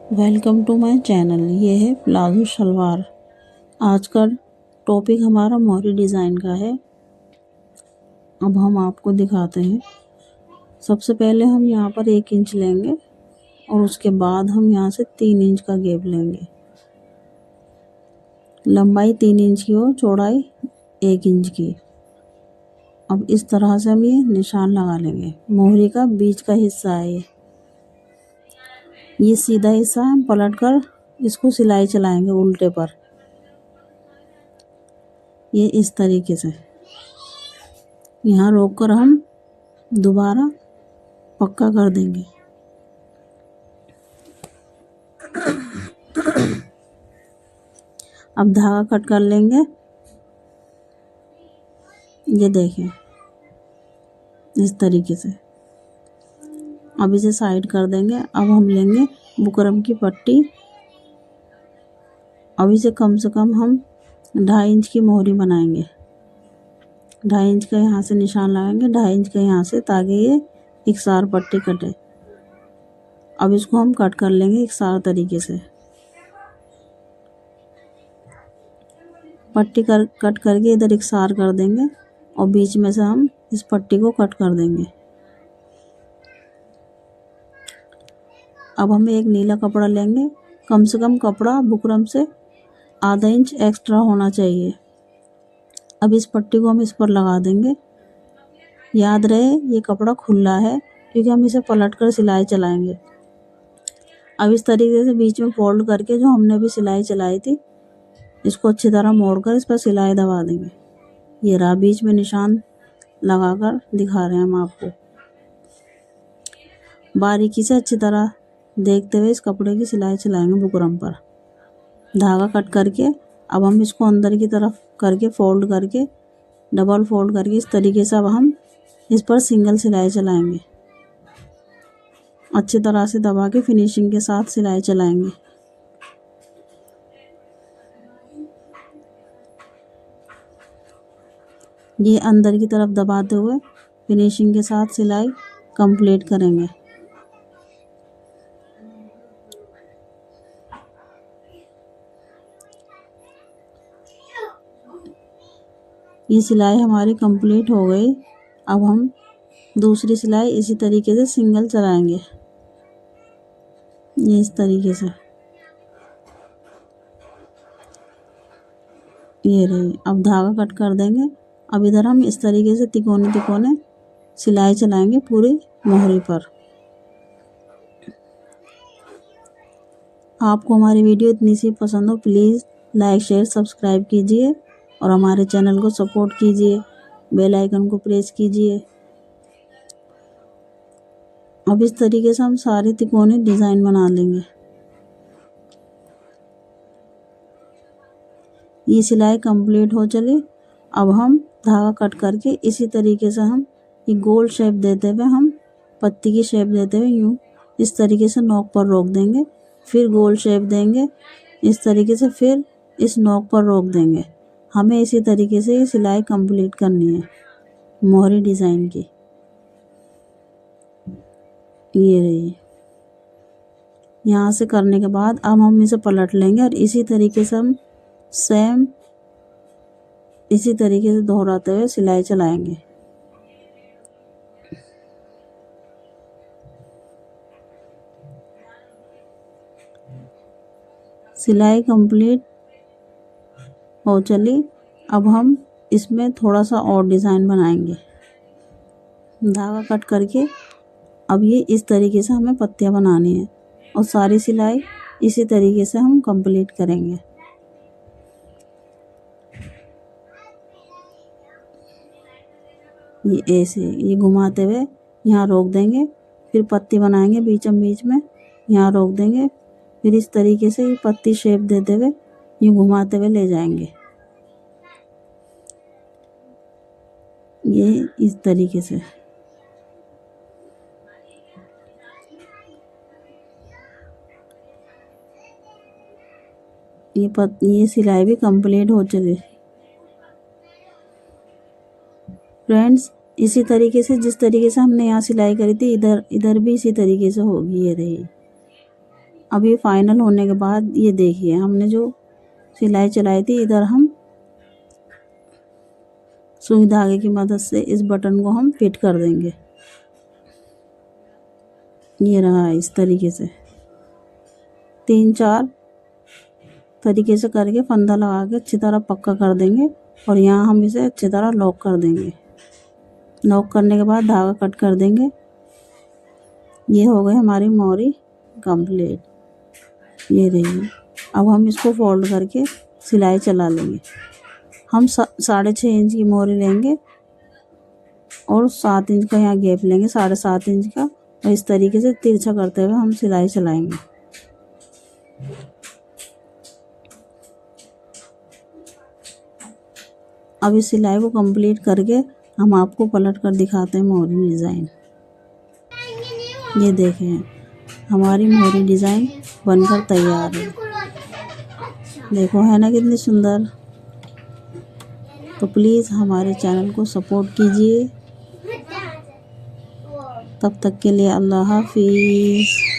Welcome to my channel. ये है palazzo salwar. आज का टॉपिक हमारा मोहरी डिज़ाइन का है। अब हम आपको दिखाते हैं। सबसे पहले हम यहाँ पर 1 इंच लेंगे और उसके बाद हम यहाँ से 3 इंच का गैप लेंगे। लंबाई 3 इंच की और चौड़ाई 1 इंच की। अब इस तरह से हम ये निशान लगा लेंगे। मोहरी का बीच का हिस्सा है ये सीधा हिस्सा हम पलट कर इसको सिलाई चलाएंगे उल्टे पर। ये इस तरीके से यहाँ रोक कर हम दोबारा पक्का कर देंगे। अब धागा कट कर लेंगे। ये देखें इस तरीके से। अब इसे साइड कर देंगे। अब हम लेंगे बुकरम की पट्टी। अब इसे कम से कम हम 2.5 इंच की मोहरी बनाएंगे। 2.5 इंच का यहाँ से निशान लगाएंगे, 2.5 इंच का यहाँ से, ताकि ये एकसार पट्टी कटे। अब इसको हम कट कर लेंगे एकसार तरीके से। पट्टी कट करके इधर एकसार कर देंगे और बीच में से हम इस पट्टी को कट कर देंगे। अब हमें एक नीला कपड़ा लेंगे। कम से कम कपड़ा बुकरम से आधा इंच एक्स्ट्रा होना चाहिए। अब इस पट्टी को हम इस पर लगा देंगे। याद रहे ये कपड़ा खुला है क्योंकि हम इसे पलट कर सिलाई चलाएंगे। अब इस तरीके से बीच में फोल्ड करके जो हमने भी सिलाई चलाई थी इसको अच्छी तरह मोड़कर इस पर सिलाई दबा देंगे। ये रहा बीच में निशान लगाकर दिखा रहे हैं हम आपको। बारीकी से अच्छी तरह देखते हुए इस कपड़े की सिलाई चलाएंगे बुकरम पर। धागा कट करके अब हम इसको अंदर की तरफ करके फोल्ड करके डबल फोल्ड करके इस तरीके से अब हम इस पर सिंगल सिलाई चलाएंगे। अच्छी तरह से दबा के फिनिशिंग के साथ सिलाई चलाएंगे। ये अंदर की तरफ दबाते हुए फिनिशिंग के साथ सिलाई कंप्लीट करेंगे। ये सिलाई हमारी कंप्लीट हो गई। अब हम दूसरी सिलाई इसी तरीके से सिंगल चलाएंगे। ये इस तरीके से। ये रही। अब धागा कट कर देंगे। अब इधर हम इस तरीके से तिकोने तिकोने सिलाई चलाएंगे पूरी मोहरी पर। आपको हमारी वीडियो इतनी सी पसंद हो प्लीज़ लाइक शेयर सब्सक्राइब कीजिए और हमारे चैनल को सपोर्ट कीजिए। बेल आइकन को प्रेस कीजिए। अब इस तरीके से हम सारे तिकोने डिज़ाइन बना लेंगे। ये सिलाई कंप्लीट हो चली। अब हम धागा कट करके इसी तरीके से हम ये गोल शेप देते हुए हम पत्ती की शेप देते हुए यूँ इस तरीके से नोक पर रोक देंगे। फिर गोल शेप देंगे इस तरीके से, फिर इस नोक पर रोक देंगे। हमें इसी तरीके से ये सिलाई कंप्लीट करनी है मोहरी डिज़ाइन की। ये रही। यहाँ से करने के बाद अब हम इसे पलट लेंगे और इसी तरीके से हम सेम इसी तरीके से दोहराते हुए सिलाई चलाएंगे। सिलाई कंप्लीट हो चली। अब हम इसमें थोड़ा सा और डिज़ाइन बनाएंगे। धागा कट करके अब ये इस तरीके से हमें पत्तियां बनानी है और सारी सिलाई इसी तरीके से हम कंप्लीट करेंगे। ये ऐसे ये घुमाते हुए यहाँ रोक देंगे। फिर पत्ती बनाएंगे बीचम बीच में, यहाँ रोक देंगे। फिर इस तरीके से ये पत्ती शेप देते हुए ये घुमाते हुए ले जाएंगे। ये इस तरीके से। ये सिलाई भी कंप्लीट हो चली। फ्रेंड्स इसी तरीके से जिस तरीके से हमने यहाँ सिलाई करी थी इधर भी इसी तरीके से होगी। ये रही। अब ये फाइनल होने के बाद ये देखिए हमने जो सिलाई चलाई थी, इधर हम सुई धागे की मदद से इस बटन को हम फिट कर देंगे। ये रहा है इस तरीके से, 3-4 तरीके से करके फंदा लगा के अच्छी तरह पक्का कर देंगे और यहाँ हम इसे अच्छी तरह लॉक कर देंगे। लॉक करने के बाद धागा कट कर देंगे। ये हो गई हमारी मोरी कंप्लीट। ये रही। अब हम इसको फोल्ड करके सिलाई चला लेंगे। हम 6.5 इंच की मोरी लेंगे और 7 इंच का यहाँ गैप लेंगे, 7.5 इंच का, और इस तरीके से तिरछा करते हुए हम सिलाई चलाएंगे। अब इस सिलाई को कंप्लीट करके हम आपको पलट कर दिखाते हैं मोरी डिज़ाइन। ये देखें हमारी मोरी डिज़ाइन बनकर तैयार है। देखो है ना कितनी सुंदर। तो प्लीज़ हमारे चैनल को सपोर्ट कीजिए। तब तक के लिए अल्लाह हाफिज़।